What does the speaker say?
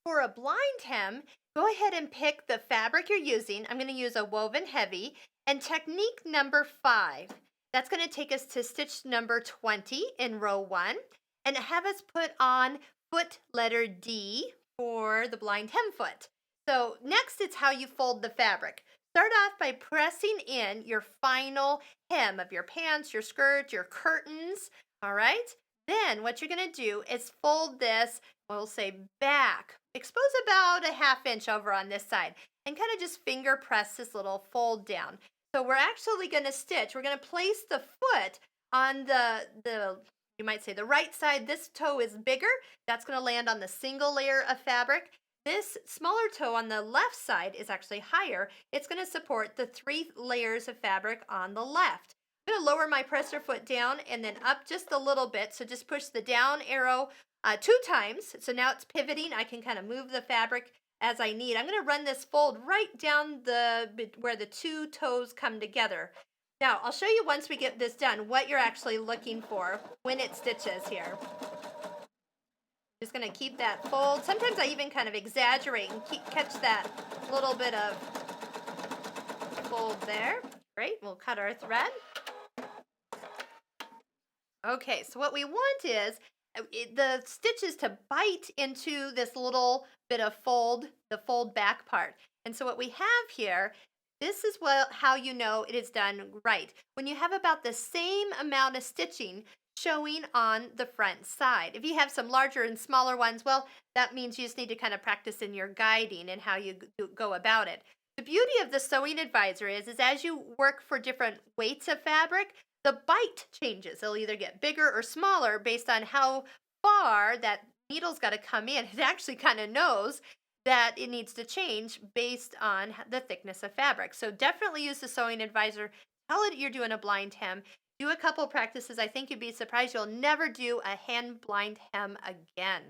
For a blind hem, go ahead and pick the fabric you're using. I'm going to use a woven heavy and technique number 5. That's going to take us to stitch number 20 in row 1 and have us put on foot letter D for the blind hem foot. So next it's how you fold the fabric. Start off by pressing in your final hem of your pants, your skirt, your curtains, all right? Then what you're going to do is fold this, we'll say back. Expose about a half inch over on this side and kind of just finger press this little fold down. So we're actually going to stitch. We're going to place the foot on the you might say the right side. This toe is bigger. That's going to land on the single layer of fabric. This smaller toe on the left side is actually higher. It's going to support the 3 layers of fabric on the left. I'm going to lower my presser foot down and then up just a little bit. So just push the down arrow 2 times. So now it's pivoting. I can kind of move the fabric as I need. I'm going to run this fold right down where the 2 toes come together. Now, I'll show you once we get this done what you're actually looking for when it stitches here. Just going to keep that fold. Sometimes I even kind of exaggerate and catch that little bit of fold there. Great, we'll cut our thread. Okay, so what we want is the stitches to bite into this little bit of fold, the fold back part. And so what we have here, this is how you know it is done right. When you have about the same amount of stitching showing on the front side. If you have some larger and smaller ones, well, that means you just need to kind of practice in your guiding and how you go about it. The beauty of the sewing advisor is as you work for different weights of fabric, the bite changes. It'll either get bigger or smaller based on how far that needle's got to come in. It actually kind of knows that it needs to change based on the thickness of fabric. So definitely use the sewing advisor. Tell it you're doing a blind hem. Do a couple practices. I think you'd be surprised you'll never do a hand blind hem again.